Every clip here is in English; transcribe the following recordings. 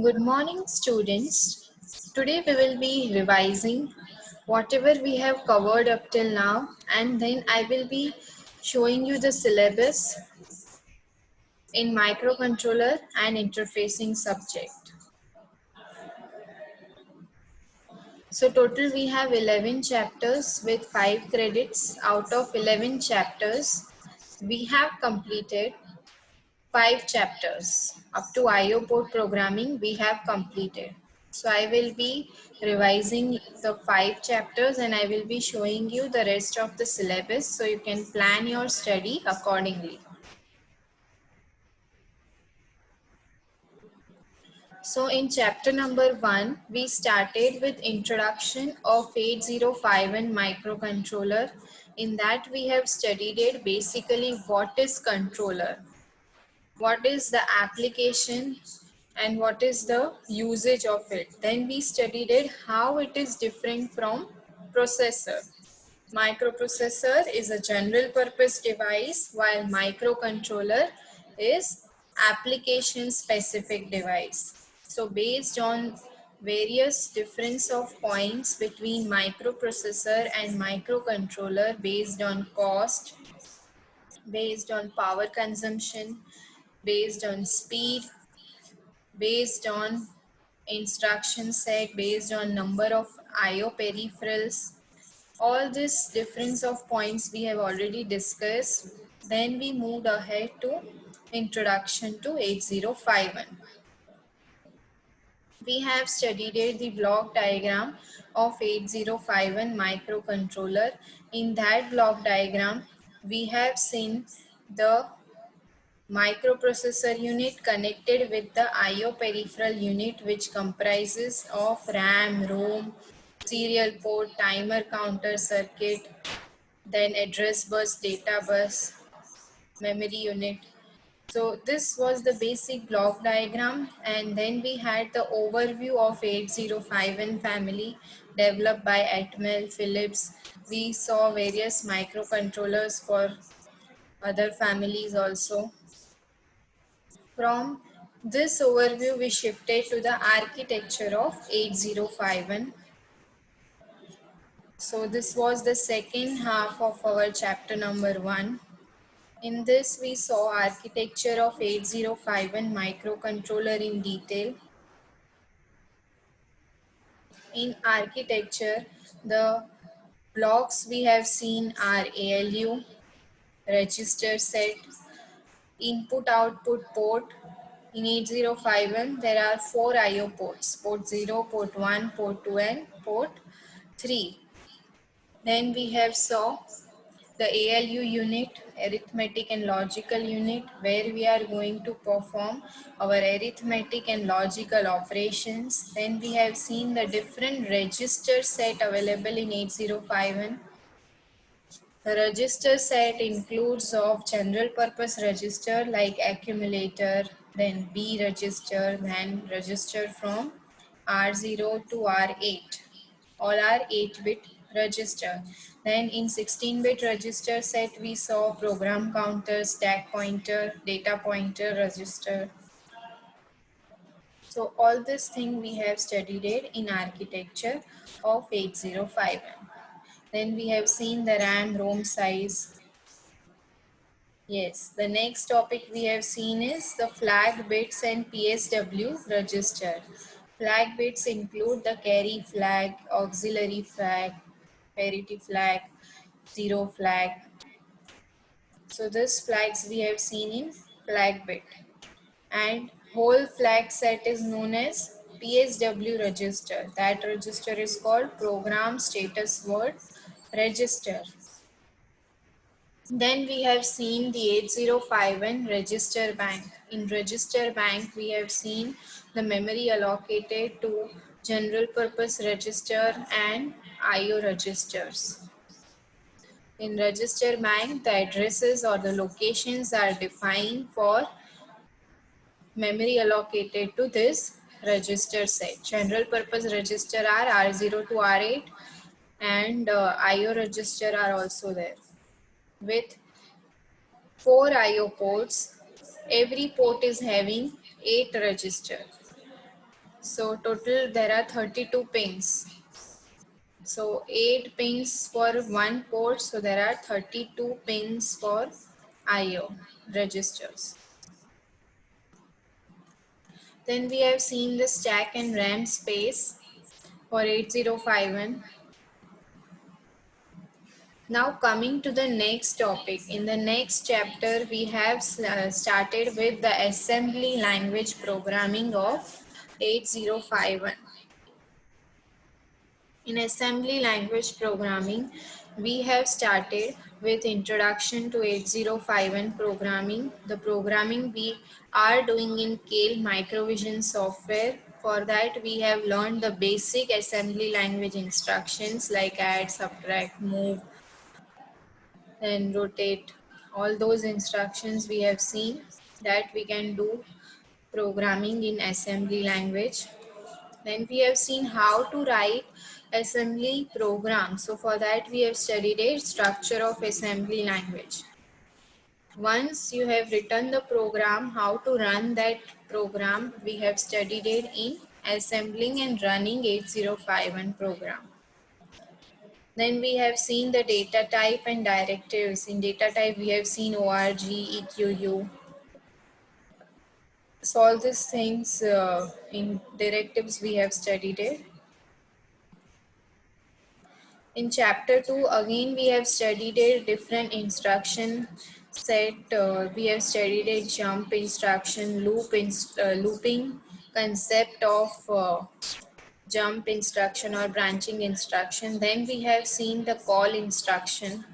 Good morning, students. Today we will be revising whatever we have covered up till now, and then I will be showing you the syllabus in microcontroller and interfacing subject. So total we have 11 chapters with 5 credits. Out of 11 chapters, we have completed 5 chapters. Up to IO port programming we have completed. So I will be revising the 5 chapters and I will be showing you the rest of the syllabus so you can plan your study accordingly. So in chapter number 1, we started with introduction of 8051 microcontroller. In that we have studied it basically what is controller, what is the application and what is the usage of it. Then we studied it how it is different from processor. Microprocessor is a general purpose device while microcontroller is application specific device. So based on various difference of points between microprocessor and microcontroller based on cost, based on power consumption, based on speed, based on instruction set, based on number of IO peripherals. All this difference of points we have already discussed. Then we moved ahead to introduction to 8051. We have studied the block diagram of 8051 microcontroller. In that block diagram, we have seen the microprocessor unit connected with the IO peripheral unit, which comprises of RAM, ROM, serial port, timer counter circuit, then address bus, data bus, memory unit. So this was the basic block diagram, and then we had the overview of 8051 family developed by Atmel, Philips. We saw various microcontrollers for other families also. From this overview, we shifted to the architecture of 8051. So this was the second half of our chapter number 1. In this, we saw architecture of 8051 microcontroller in detail. In architecture, the blocks we have seen are ALU, register set, input-output port. In 8051, there are 4 IO ports, port 0, port 1, port 2 and port 3. Then we have saw the ALU unit, arithmetic and logical unit, where we are going to perform our arithmetic and logical operations. Then we have seen the different register set available in 8051. The register set includes of general purpose register like accumulator, then B register, then register from R0 to R8. All are 8-bit register. Then in 16-bit register set we saw program counter, stack pointer, data pointer register. So all this thing we have studied it in architecture of 8051. Then we have seen the RAM ROM size. Yes, the next topic we have seen is the flag bits and PSW register. Flag bits include the carry flag, auxiliary flag, parity flag, zero flag. So this flags we have seen in flag bit. And whole flag set is known as PSW register. That register is called program status word register. Then we have seen the 8051 register bank. In register bank, we have seen the memory allocated to general purpose register and IO registers. In register bank, the addresses or the locations are defined for memory allocated to this register set. General purpose register are R0 to R8 and IO register are also there. With 4 IO ports, every port is having 8 register. So total there are 32 pins. So 8 pins for one port. So there are 32 pins for IO registers. Then we have seen the stack and RAM space for 8051. Now coming to the next topic. In the next chapter, we have started with the assembly language programming of 8051. In assembly language programming, we have started with introduction to 8051 programming. The programming we are doing in Kale Microvision software. For that, we have learned the basic assembly language instructions like add, subtract, move, and rotate. All those instructions we have seen that we can do programming in assembly language. Then we have seen how to write assembly program. So for that we have studied a structure of assembly language. Once you have written the program, how to run that program, we have studied it in assembling and running 8051 program. Then we have seen the data type and directives. In data type, we have seen ORG, EQU. So all these things in directives we have studied it. In chapter 2, again we have studied a different instruction set. We have studied a jump instruction, looping concept of jump instruction or branching instruction. Then we have seen the call instruction.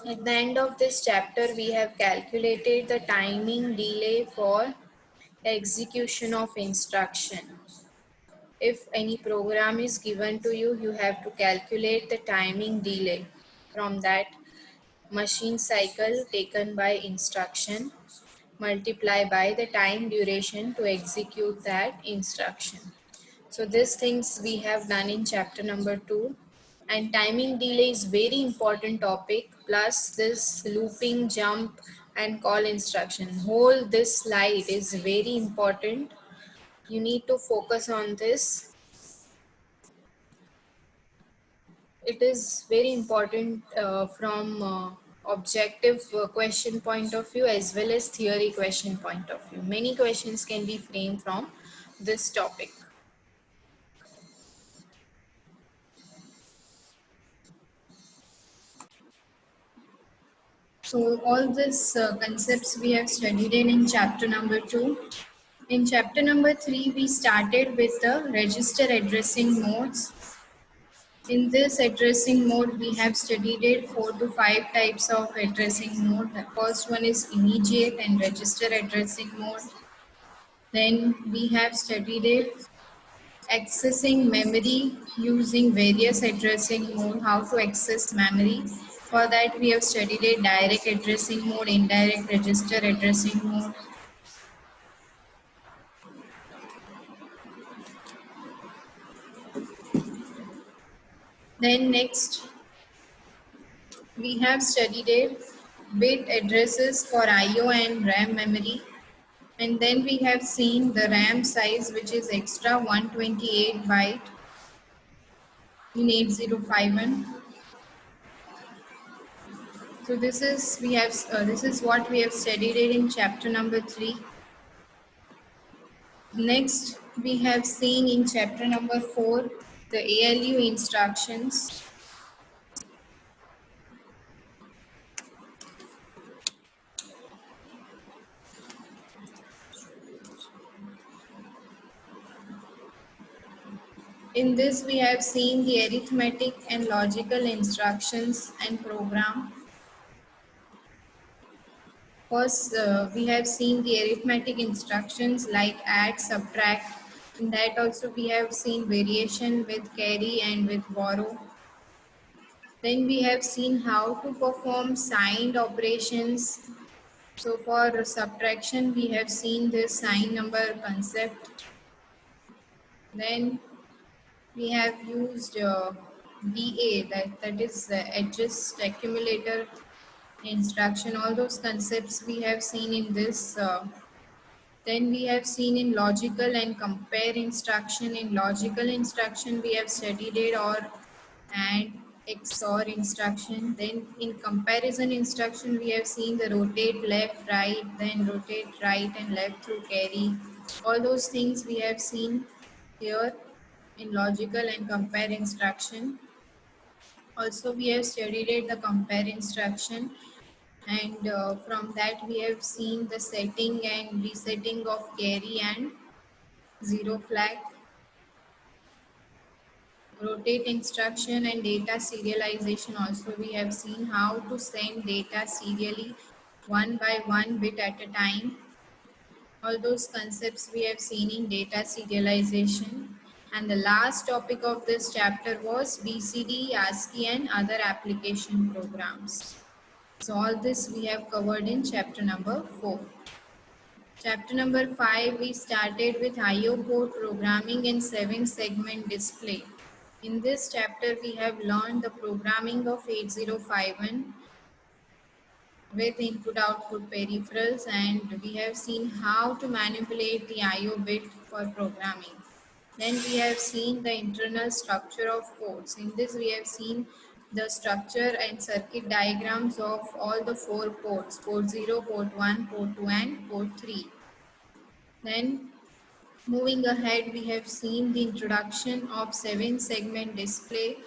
At the end of this chapter, we have calculated the timing delay for execution of instruction. If any program is given to you, you have to calculate the timing delay from that machine cycle taken by instruction, multiply by the time duration to execute that instruction. So these things we have done in chapter number 2. And timing delay is very important topic, plus this looping, jump and call instruction. Whole this slide is very important. You need to focus on this. It is very important from objective question point of view as well as theory question point of view. Many questions can be framed from this topic. So all these concepts we have studied in chapter number 2. In chapter number 3, we started with the register addressing modes. In this addressing mode, we have studied 4 to 5 types of addressing mode. The first one is immediate and register addressing mode. Then we have studied accessing memory using various addressing mode, how to access memory. For that, we have studied a direct addressing mode, indirect register addressing mode. Then next, we have studied bit addresses for IO and RAM memory. And then we have seen the RAM size, which is extra 128 byte in 8051. So this is what we have studied in chapter number 3. Next, we have seen in chapter number 4 the ALU instructions. In this, we have seen the arithmetic and logical instructions and program. First, we have seen the arithmetic instructions like add, subtract. In that also we have seen variation with carry and with borrow. Then we have seen how to perform signed operations. So for subtraction, we have seen this sign number concept. Then we have used DA, that is adjust accumulator instruction, all those concepts we have seen in this. Then we have seen in logical and compare instruction. In logical instruction, we have studied it or and XOR instruction. Then in comparison instruction, we have seen the rotate left, right, then rotate right and left through carry. All those things we have seen here in logical and compare instruction. Also, we have studied it, the compare instruction, and from that we have seen the setting and resetting of carry and zero flag, rotate instruction and data serialization. Also we have seen how to send data serially one by one bit at a time. All those concepts we have seen in data serialization. And the last topic of this chapter was BCD, ASCII and other application programs. So all this we have covered in chapter number 4. Chapter number 5, we started with IO port programming and 7-segment display. In this chapter, we have learned the programming of 8051 with input-output peripherals, and we have seen how to manipulate the IO bit for programming. Then we have seen the internal structure of ports. In this, we have seen the structure and circuit diagrams of all the 4 ports, port 0, port 1, port 2 and port 3. Then moving ahead, we have seen the introduction of 7-segment display,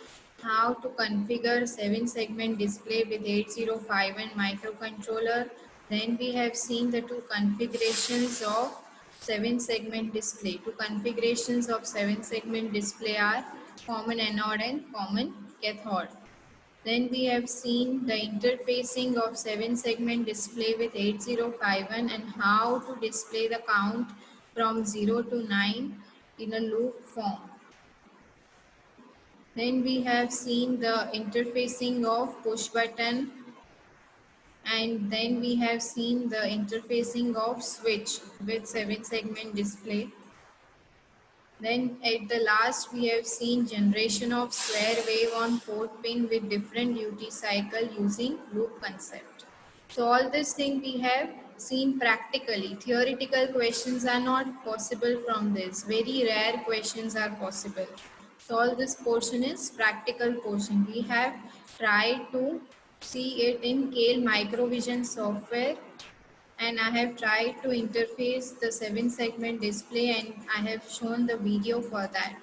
how to configure 7-segment display with 8051 microcontroller. Then we have seen the 2 configurations of 7-segment display. 2 configurations of 7-segment display are common anode and common cathode. Then we have seen the interfacing of 7-segment display with 8051 and how to display the count from 0 to 9 in a loop form. Then we have seen the interfacing of push button, and then we have seen the interfacing of switch with 7-segment display. Then at the last we have seen generation of square wave on port pin with different duty cycle using loop concept. So all this thing we have seen practically. Theoretical questions are not possible from this. Very rare questions are possible. So all this portion is practical portion. We have tried to see it in Kale Microvision software, and I have tried to interface the 7-segment display, and I have shown the video for that.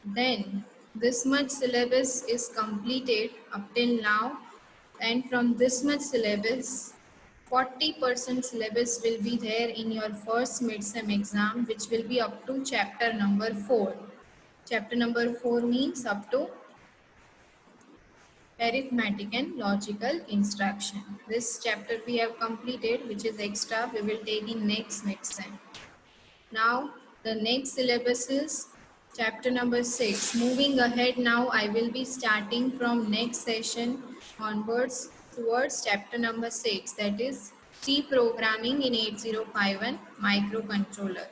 Then this much syllabus is completed up till now, and from this much syllabus 40% syllabus will be there in your first mid-sem exam, which will be up to chapter number 4. Chapter number 4 means up to arithmetic and logical instruction. This chapter we have completed, which is extra. We will take in next sem. Now the next syllabus is chapter number 6. Moving ahead now, I will be starting from next session onwards towards chapter number 6, that is C programming in 8051 microcontroller.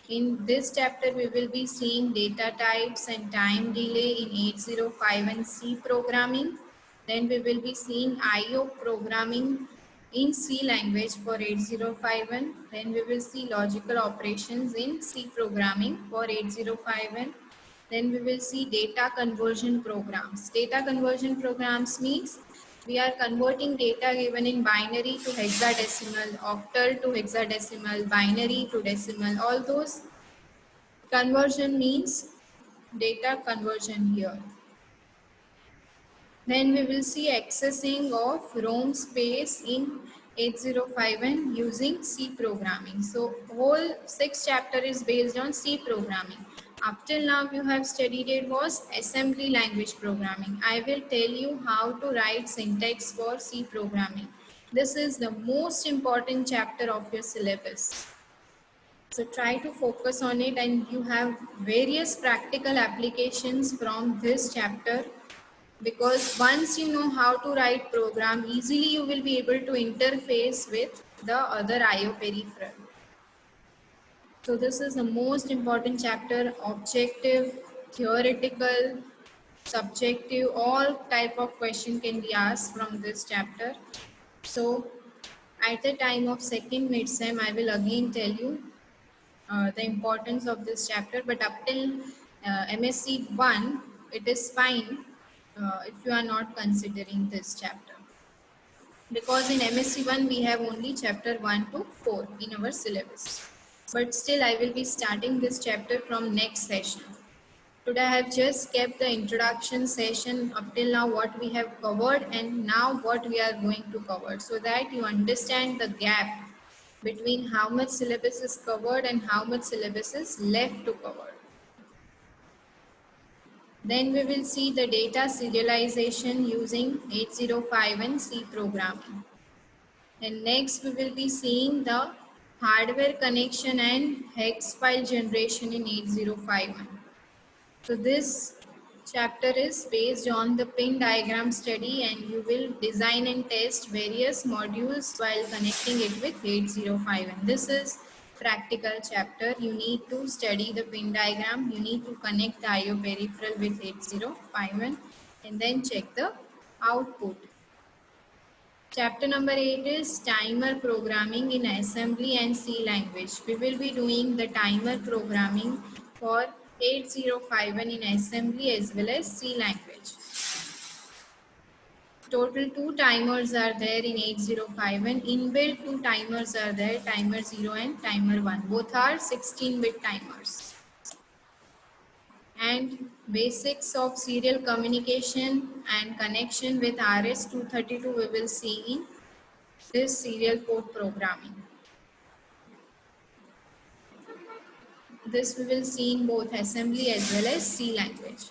In this chapter, we will be seeing data types and time delay in 8051 C programming. Then we will be seeing IO programming in C language for 8051. Then we will see logical operations in C programming for 8051. Then we will see data conversion programs. Data conversion programs means we are converting data given in binary to hexadecimal, octal to hexadecimal, binary to decimal. All those conversion means data conversion here. Then we will see accessing of ROM space in 8051 using C programming. So whole 6th chapter is based on C programming. Up till now you have studied it was assembly language programming. I will tell you how to write syntax for C programming. This is the most important chapter of your syllabus. So try to focus on it, and you have various practical applications from this chapter, because once you know how to write program, easily you will be able to interface with the other IO peripheral. So this is the most important chapter, objective, theoretical, subjective, all type of question can be asked from this chapter. So at the time of second mid-sem, I will again tell you the importance of this chapter, but up till MSc 1, it is fine if you are not considering this chapter. Because in MSc 1, we have only chapter 1 to 4 in our syllabus. But still, I will be starting this chapter from next session. Today I have just kept the introduction session up till now what we have covered and now what we are going to cover, so that you understand the gap between how much syllabus is covered and how much syllabus is left to cover. Then we will see the data serialization using 805 and C programming. And next we will be seeing the hardware connection and hex file generation in 8051. So this chapter is based on the pin diagram study, and you will design and test various modules while connecting it with 8051. This is practical chapter. You need to study the pin diagram. You need to connect the IO peripheral with 8051 and then check the output. Chapter number 8 is timer programming in assembly and C language. We will be doing the timer programming for 8051 in assembly as well as C language. Total 2 timers are there in 8051. Inbuilt 2 timers are there, timer 0 and timer 1. Both are 16-bit timers. And basics of serial communication and connection with RS-232 we will see in this serial port programming. This we will see in both assembly as well as C language.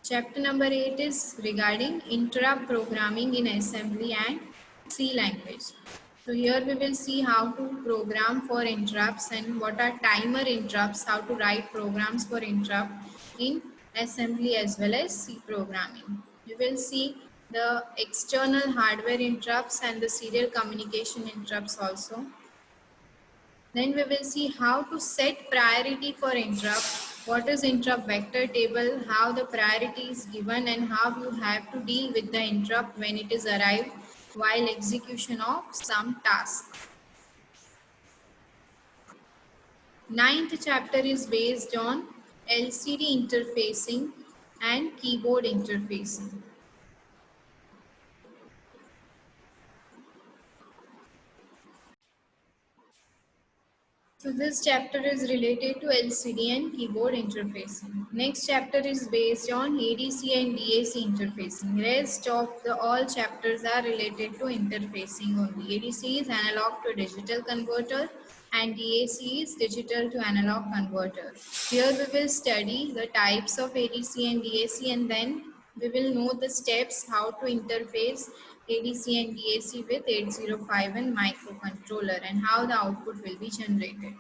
Chapter number 8 is regarding interrupt programming in assembly and C language. So here we will see how to program for interrupts and what are timer interrupts, how to write programs for interrupt in assembly as well as C programming. We will see the external hardware interrupts and the serial communication interrupts also. Then we will see how to set priority for interrupt, what is interrupt vector table, how the priority is given and how you have to deal with the interrupt when it is arrived while execution of some task. Ninth chapter is based on LCD interfacing and keyboard interfacing. So this chapter is related to LCD and keyboard interfacing. Next chapter is based on ADC and DAC interfacing. Rest of the all chapters are related to interfacing only. ADC is analog to digital converter and DAC is digital to analog converter. Here we will study the types of ADC and DAC, and then we will know the steps how to interface ADC and DAC with 8051 microcontroller and how the output will be generated.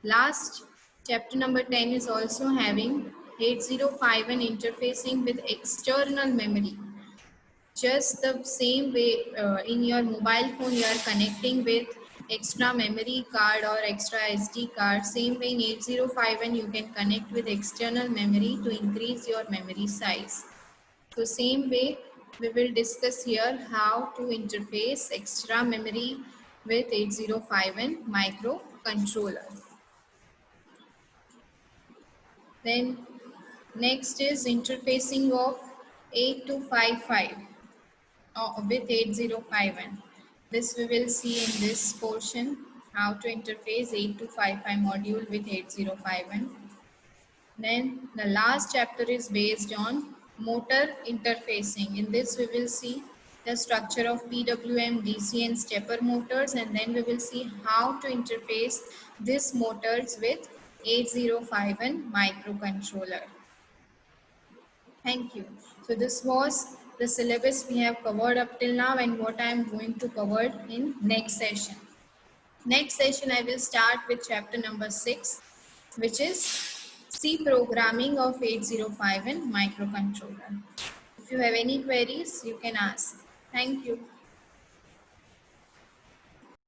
Last, chapter number 10 is also having 8051 interfacing with external memory. Just the same way in your mobile phone you are connecting with extra memory card or extra SD card, same way in 8051 you can connect with external memory to increase your memory size. So same way we will discuss here how to interface extra memory with 8051 microcontroller. Then next is interfacing of 8255 with 8051. This we will see in this portion, how to interface 8255 module with 8051. Then the last chapter is based on motor interfacing. In this we will see the structure of PWM, DC and stepper motors, and then we will see how to interface these motors with 8051 microcontroller. Thank you. So this was the syllabus we have covered up till now and what I am going to cover in next session. Next session I will start with chapter number 6, which is C programming of 8051 microcontroller. If you have any queries, you can ask. Thank you.